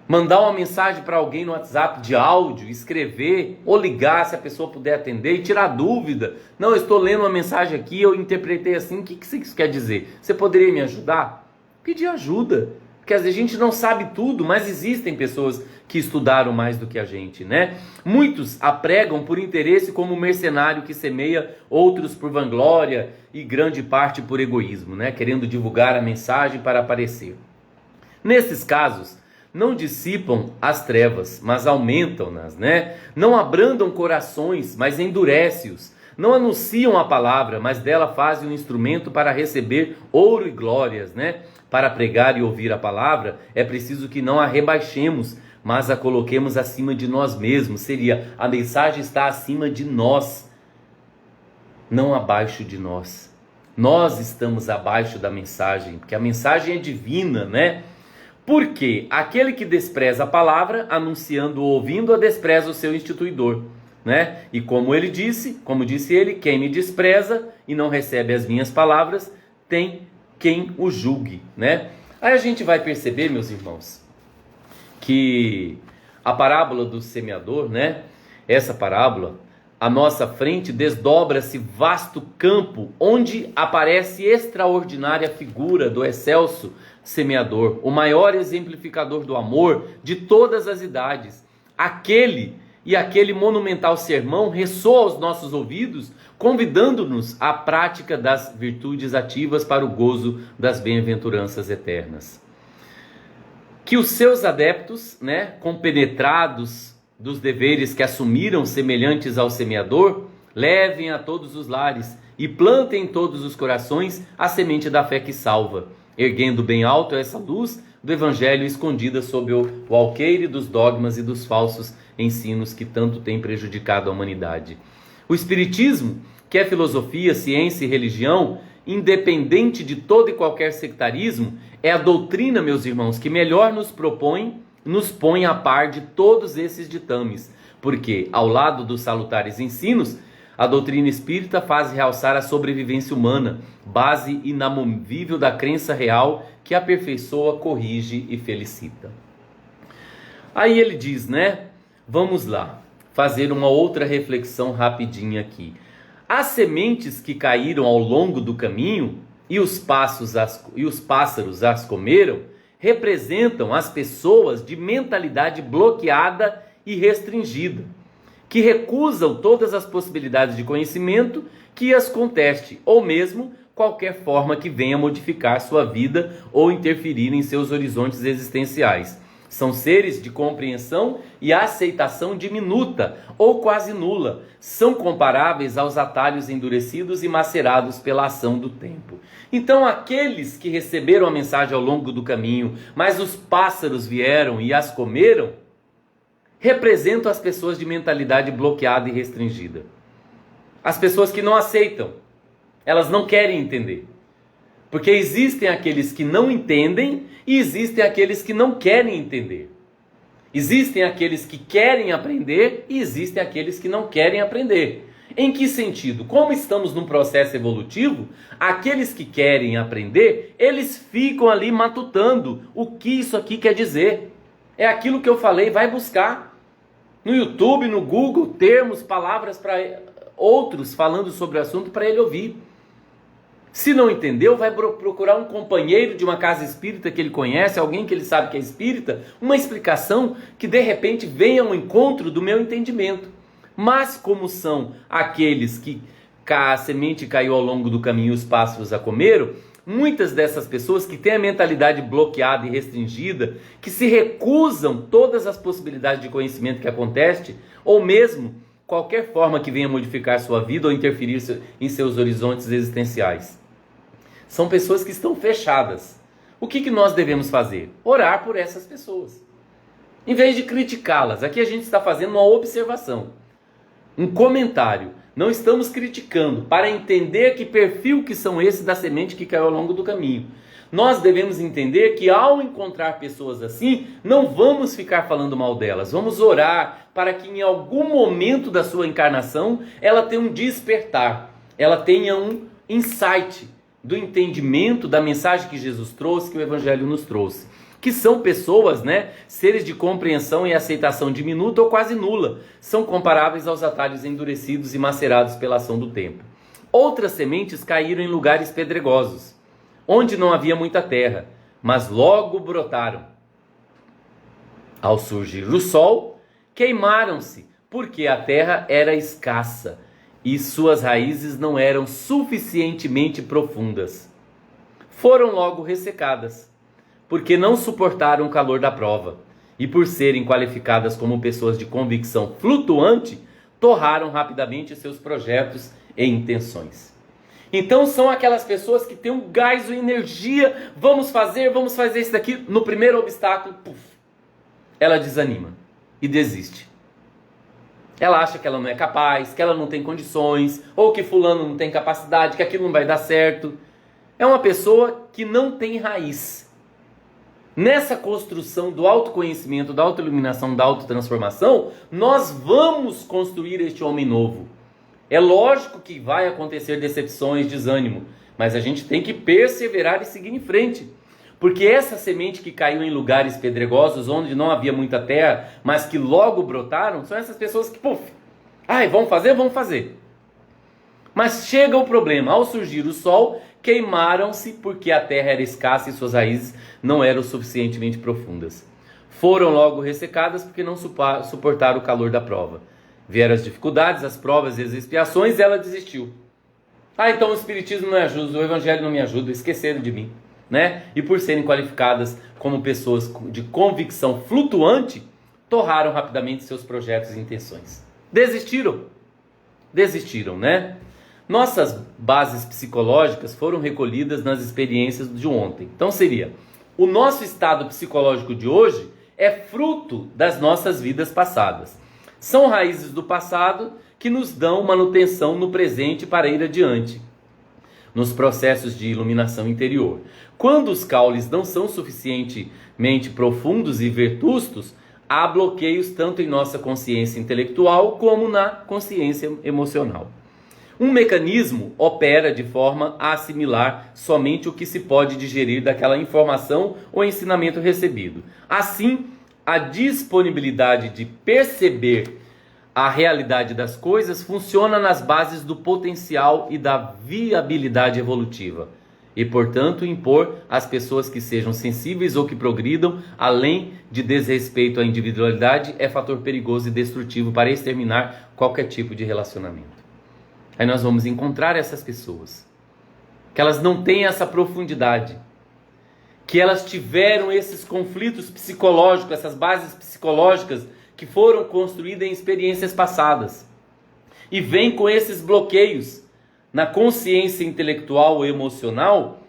Mandar uma mensagem para alguém no WhatsApp de áudio, escrever ou ligar se a pessoa puder atender e tirar dúvida. Não, eu estou lendo uma mensagem aqui, eu interpretei assim, o que isso quer dizer? Você poderia me ajudar? Pedir ajuda, porque às vezes a gente não sabe tudo, mas existem pessoas que estudaram mais do que a gente, né? Muitos apregam por interesse como mercenário que semeia, outros por vanglória e grande parte por egoísmo, né? Querendo divulgar a mensagem para aparecer. Nesses casos, não dissipam as trevas, mas aumentam-nas, né? Não abrandam corações, mas endurece-os. Não anunciam a palavra, mas dela fazem um instrumento para receber ouro e glórias, né? Para pregar e ouvir a palavra, é preciso que não a rebaixemos, mas a coloquemos acima de nós mesmos. Seria, a mensagem está acima de nós, não abaixo de nós. Nós estamos abaixo da mensagem, porque a mensagem é divina, né? Porque aquele que despreza a palavra, anunciando ou ouvindo-a, despreza o seu instituidor, né? E como disse ele, quem me despreza e não recebe as minhas palavras, tem quem o julgue, né? Aí a gente vai perceber, meus irmãos, que a parábola do semeador, né? Essa parábola, à nossa frente desdobra-se vasto campo, onde aparece extraordinária figura do excelso semeador, o maior exemplificador do amor de todas as idades. Aquele monumental sermão ressoa aos nossos ouvidos, convidando-nos à prática das virtudes ativas para o gozo das bem-aventuranças eternas. Que os seus adeptos, né, compenetrados dos deveres que assumiram semelhantes ao semeador, levem a todos os lares e plantem em todos os corações a semente da fé que salva, erguendo bem alto essa luz do Evangelho escondida sob o alqueire dos dogmas e dos falsos ensinos que tanto têm prejudicado a humanidade. O Espiritismo, que é filosofia, ciência e religião, independente de todo e qualquer sectarismo, é a doutrina, meus irmãos, que melhor nos põe a par de todos esses ditames, porque, ao lado dos salutares ensinos, a doutrina espírita faz realçar a sobrevivência humana, base inamovível da crença real que aperfeiçoa, corrige e felicita. Aí ele diz, né? Vamos lá, fazer uma outra reflexão rapidinha aqui. As sementes que caíram ao longo do caminho e os pássaros as comeram, representam as pessoas de mentalidade bloqueada e restringida, que recusam todas as possibilidades de conhecimento que as conteste, ou mesmo qualquer forma que venha modificar sua vida ou interferir em seus horizontes existenciais. São seres de compreensão e aceitação diminuta ou quase nula. São comparáveis aos atalhos endurecidos e macerados pela ação do tempo. Então, aqueles que receberam a mensagem ao longo do caminho, mas os pássaros vieram e as comeram, representam as pessoas de mentalidade bloqueada e restringida. As pessoas que não aceitam, elas não querem entender. Porque existem aqueles que não entendem e existem aqueles que não querem entender. Existem aqueles que querem aprender e existem aqueles que não querem aprender. Em que sentido? Como estamos num processo evolutivo, aqueles que querem aprender, eles ficam ali matutando o que isso aqui quer dizer. É aquilo que eu falei, vai buscar no YouTube, no Google, termos, palavras para outros falando sobre o assunto para ele ouvir. Se não entendeu, vai procurar um companheiro de uma casa espírita que ele conhece, alguém que ele sabe que é espírita, uma explicação que de repente venha ao encontro do meu entendimento. Mas como são aqueles que a semente caiu ao longo do caminho e os pássaros a comeram, muitas dessas pessoas que têm a mentalidade bloqueada e restringida, que se recusam todas as possibilidades de conhecimento que acontece, ou mesmo qualquer forma que venha modificar sua vida ou interferir em seus horizontes existenciais. São pessoas que estão fechadas. O que nós devemos fazer? Orar por essas pessoas. Em vez de criticá-las, aqui a gente está fazendo uma observação, um comentário. Não estamos criticando, para entender que perfil que são esses da semente que caiu ao longo do caminho. Nós devemos entender que ao encontrar pessoas assim, não vamos ficar falando mal delas. Vamos orar para que em algum momento da sua encarnação, ela tenha um despertar. Ela tenha um insight do entendimento da mensagem que Jesus trouxe, que o Evangelho nos trouxe. Que são pessoas, seres de compreensão e aceitação diminuta ou quase nula. São comparáveis aos atalhos endurecidos e macerados pela ação do tempo. Outras sementes caíram em lugares pedregosos, onde não havia muita terra, mas logo brotaram. Ao surgir o sol, queimaram-se, porque a terra era escassa e suas raízes não eram suficientemente profundas. Foram logo ressecadas, porque não suportaram o calor da prova, e por serem qualificadas como pessoas de convicção flutuante, torraram rapidamente seus projetos e intenções. Então são aquelas pessoas que têm um gás, uma energia, vamos fazer isso daqui, no primeiro obstáculo, ela desanima e desiste. Ela acha que ela não é capaz, que ela não tem condições, ou que fulano não tem capacidade, que aquilo não vai dar certo. É uma pessoa que não tem raiz. Nessa construção do autoconhecimento, da autoiluminação, da autotransformação, nós vamos construir este homem novo. É lógico que vai acontecer decepções, desânimo, mas a gente tem que perseverar e seguir em frente. Porque essa semente que caiu em lugares pedregosos, onde não havia muita terra, mas que logo brotaram, são essas pessoas que, vamos fazer. Mas chega o problema, ao surgir o sol, queimaram-se porque a terra era escassa e suas raízes não eram suficientemente profundas. Foram logo ressecadas porque não suportaram o calor da prova. Vieram as dificuldades, as provas e as expiações, e ela desistiu. Então o Espiritismo não me ajuda, o Evangelho não me ajuda, esqueceram de mim. E por serem qualificadas como pessoas de convicção flutuante, torraram rapidamente seus projetos e intenções. Desistiram, Nossas bases psicológicas foram recolhidas nas experiências de ontem. Então seria, o nosso estado psicológico de hoje é fruto das nossas vidas passadas. São raízes do passado que nos dão manutenção no presente para ir adiante, nos processos de iluminação interior. Quando os caules não são suficientemente profundos e vetustos, há bloqueios tanto em nossa consciência intelectual como na consciência emocional. Um mecanismo opera de forma a assimilar somente o que se pode digerir daquela informação ou ensinamento recebido. Assim, a disponibilidade de perceber a realidade das coisas funciona nas bases do potencial e da viabilidade evolutiva. E, portanto, impor às pessoas que sejam sensíveis ou que progridam, além de desrespeito à individualidade, é fator perigoso e destrutivo para exterminar qualquer tipo de relacionamento. Aí nós vamos encontrar essas pessoas, que elas não têm essa profundidade, que elas tiveram esses conflitos psicológicos, essas bases psicológicas que foram construídas em experiências passadas, e vêm com esses bloqueios na consciência intelectual ou emocional,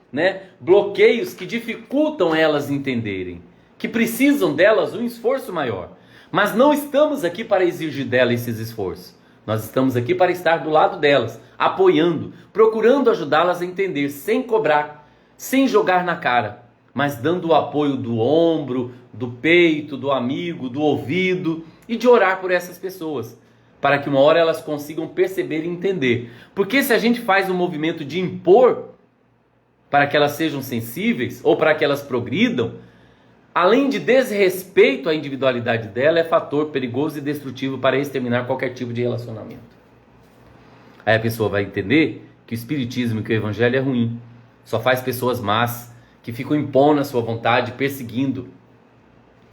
bloqueios que dificultam elas entenderem, que precisam delas um esforço maior. Mas não estamos aqui para exigir delas esses esforços. Nós estamos aqui para estar do lado delas, apoiando, procurando ajudá-las a entender, sem cobrar, sem jogar na cara, mas dando o apoio do ombro, do peito, do amigo, do ouvido, e de orar por essas pessoas, para que uma hora elas consigam perceber e entender. Porque se a gente faz um movimento de impor, para que elas sejam sensíveis, ou para que elas progridam, além de desrespeito à individualidade dela, é fator perigoso e destrutivo para exterminar qualquer tipo de relacionamento. Aí a pessoa vai entender que o Espiritismo e que o Evangelho é ruim. Só faz pessoas más, que ficam impondo a sua vontade, perseguindo.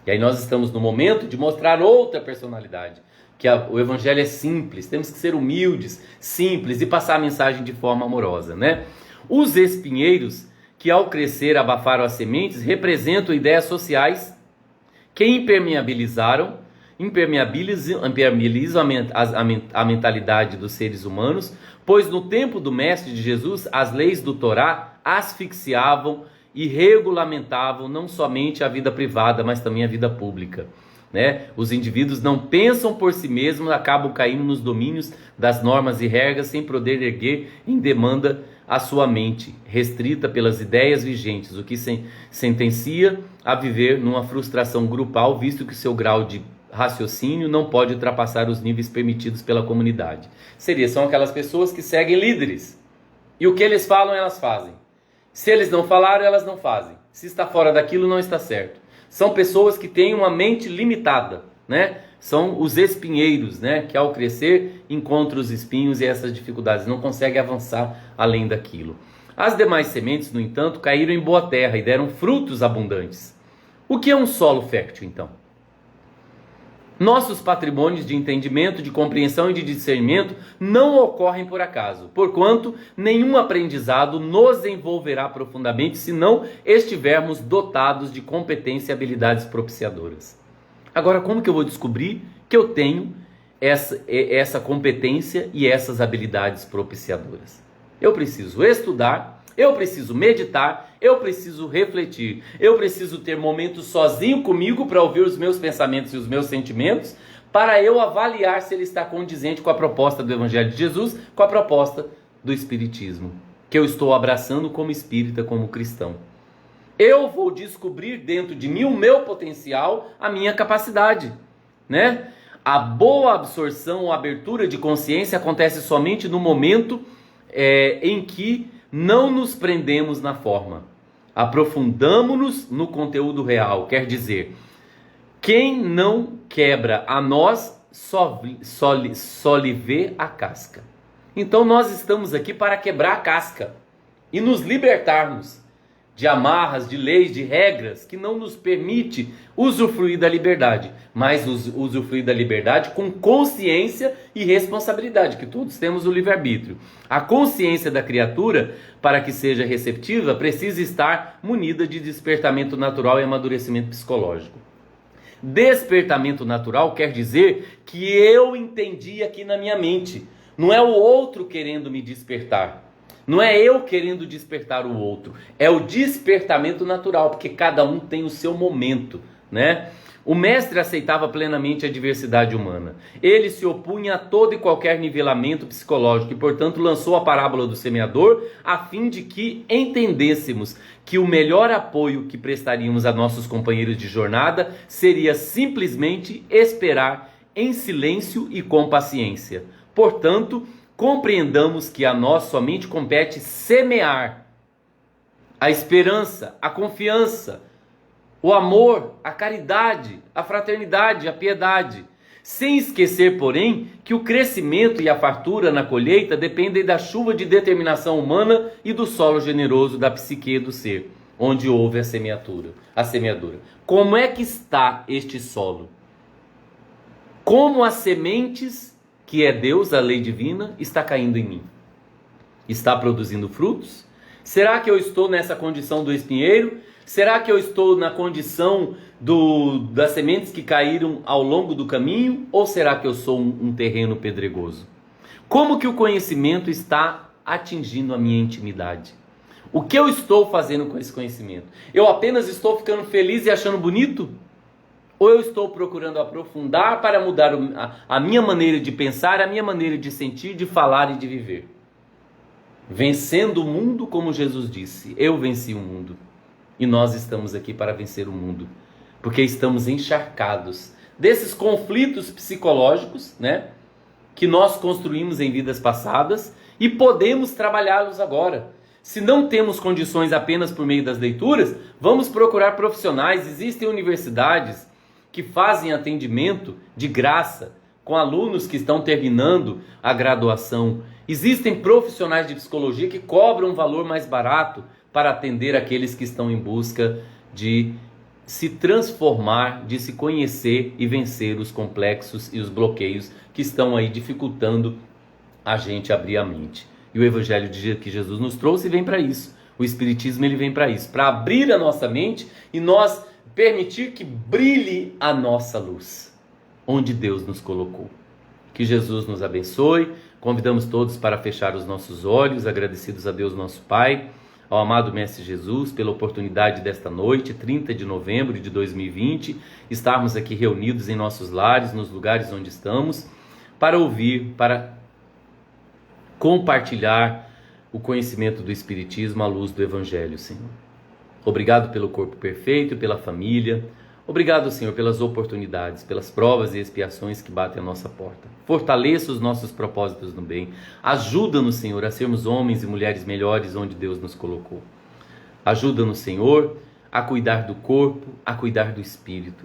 E aí nós estamos no momento de mostrar outra personalidade. Que o Evangelho é simples, temos que ser humildes, simples e passar a mensagem de forma amorosa, Os espinheiros que ao crescer abafaram as sementes, representam ideias sociais que impermeabilizam a mentalidade dos seres humanos, pois no tempo do Mestre de Jesus, as leis do Torá asfixiavam e regulamentavam não somente a vida privada, mas também a vida pública. né? Os indivíduos não pensam por si mesmos, acabam caindo nos domínios das normas e regras sem poder erguer em demanda a sua mente, restrita pelas ideias vigentes, o que sentencia a viver numa frustração grupal, visto que seu grau de raciocínio não pode ultrapassar os níveis permitidos pela comunidade. São aquelas pessoas que seguem líderes, e o que eles falam, elas fazem. Se eles não falaram, elas não fazem. Se está fora daquilo, não está certo. São pessoas que têm uma mente limitada, né? São os espinheiros, né? Que ao crescer encontram os espinhos e essas dificuldades, não conseguem avançar além daquilo. As demais sementes, no entanto, caíram em boa terra e deram frutos abundantes. O que é um solo fértil, então? Nossos patrimônios de entendimento, de compreensão e de discernimento não ocorrem por acaso, porquanto nenhum aprendizado nos envolverá profundamente se não estivermos dotados de competência e habilidades propiciadoras. Agora, como que eu vou descobrir que eu tenho essa competência e essas habilidades propiciadoras? Eu preciso estudar, eu preciso meditar, eu preciso refletir, eu preciso ter momentos sozinho comigo para ouvir os meus pensamentos e os meus sentimentos, para eu avaliar se ele está condizente com a proposta do Evangelho de Jesus, com a proposta do Espiritismo, que eu estou abraçando como espírita, como cristão. Eu vou descobrir dentro de mim o meu potencial, a minha capacidade, né? A boa absorção ou abertura de consciência acontece somente no momento em que não nos prendemos na forma, aprofundamos-nos no conteúdo real. Quer dizer, quem não quebra a nós só lhe vê a casca. Então nós estamos aqui para quebrar a casca e nos libertarmos de amarras, de leis, de regras que não nos permite usufruir da liberdade, mas usufruir da liberdade com consciência e responsabilidade, que todos temos o livre-arbítrio. A consciência da criatura, para que seja receptiva, precisa estar munida de despertamento natural e amadurecimento psicológico. Despertamento natural quer dizer que eu entendi aqui na minha mente, não é o outro querendo me despertar. Não é eu querendo despertar o outro, é o despertamento natural, porque cada um tem o seu momento, né? O mestre aceitava plenamente a diversidade humana. Ele se opunha a todo e qualquer nivelamento psicológico e, portanto, lançou a parábola do semeador a fim de que entendêssemos que o melhor apoio que prestaríamos a nossos companheiros de jornada seria simplesmente esperar em silêncio e com paciência. Portanto, compreendamos que a nós somente compete semear a esperança, a confiança, o amor, a caridade, a fraternidade, a piedade, sem esquecer, porém, que o crescimento e a fartura na colheita dependem da chuva de determinação humana e do solo generoso da psique do ser, onde houve a semeadura. Como é que está este solo? Como as sementes, que é Deus, a lei divina, está caindo em mim? Está produzindo frutos? Será que eu estou nessa condição do espinheiro? Será que eu estou na condição das sementes que caíram ao longo do caminho? Ou será que eu sou um terreno pedregoso? Como que o conhecimento está atingindo a minha intimidade? O que eu estou fazendo com esse conhecimento? Eu apenas estou ficando feliz e achando bonito? Ou eu estou procurando aprofundar para mudar a minha maneira de pensar, a minha maneira de sentir, de falar e de viver? Vencendo o mundo, como Jesus disse, eu venci o mundo. E nós estamos aqui para vencer o mundo, porque estamos encharcados desses conflitos psicológicos, né, que nós construímos em vidas passadas e podemos trabalhá-los agora. Se não temos condições apenas por meio das leituras, vamos procurar profissionais. Existem universidades que fazem atendimento de graça com alunos que estão terminando a graduação. Existem profissionais de psicologia que cobram um valor mais barato para atender aqueles que estão em busca de se transformar, de se conhecer e vencer os complexos e os bloqueios que estão aí dificultando a gente abrir a mente. E o Evangelho que Jesus nos trouxe vem para isso. O Espiritismo ele vem para isso, para abrir a nossa mente e nós permitir que brilhe a nossa luz, onde Deus nos colocou. Que Jesus nos abençoe. Convidamos todos para fechar os nossos olhos, agradecidos a Deus nosso Pai, ao amado Mestre Jesus pela oportunidade desta noite, 30 de novembro de 2020, estarmos aqui reunidos em nossos lares, nos lugares onde estamos, para ouvir, para compartilhar o conhecimento do Espiritismo à luz do Evangelho, Senhor. Obrigado pelo corpo perfeito, pela família. Obrigado, Senhor, pelas oportunidades, pelas provas e expiações que batem à nossa porta. Fortaleça os nossos propósitos no bem. Ajuda-nos, Senhor, a sermos homens e mulheres melhores onde Deus nos colocou. Ajuda-nos, Senhor, a cuidar do corpo, a cuidar do espírito.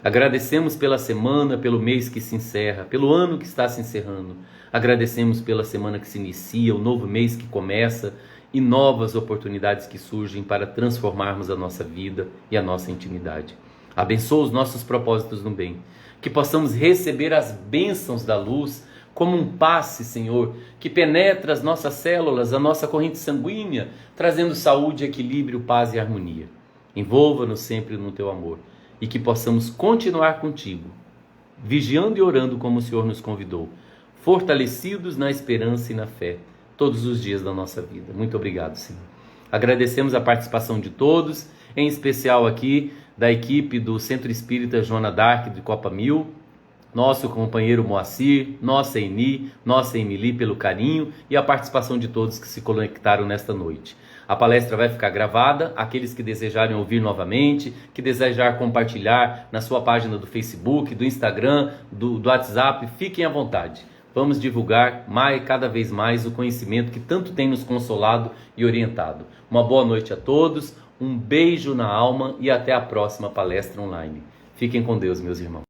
Agradecemos pela semana, pelo mês que se encerra, pelo ano que está se encerrando. Agradecemos pela semana que se inicia, o novo mês que começa e novas oportunidades que surgem para transformarmos a nossa vida e a nossa intimidade. Abençoa os nossos propósitos no bem, que possamos receber as bênçãos da luz como um passe, Senhor, que penetra as nossas células, a nossa corrente sanguínea, trazendo saúde, equilíbrio, paz e harmonia. Envolva-nos sempre no Teu amor e que possamos continuar contigo, vigiando e orando como o Senhor nos convidou, fortalecidos na esperança e na fé, todos os dias da nossa vida. Muito obrigado, Senhor. Agradecemos a participação de todos, em especial aqui da equipe do Centro Espírita Joana d'Arc de Copa Mil, nosso companheiro Moacir, nossa Eni, nossa Emily pelo carinho e a participação de todos que se conectaram nesta noite. A palestra vai ficar gravada, aqueles que desejarem ouvir novamente, que desejar compartilhar na sua página do Facebook, do Instagram, do WhatsApp, fiquem à vontade. Vamos divulgar cada vez mais o conhecimento que tanto tem nos consolado e orientado. Uma boa noite a todos, um beijo na alma e até a próxima palestra online. Fiquem com Deus, meus irmãos.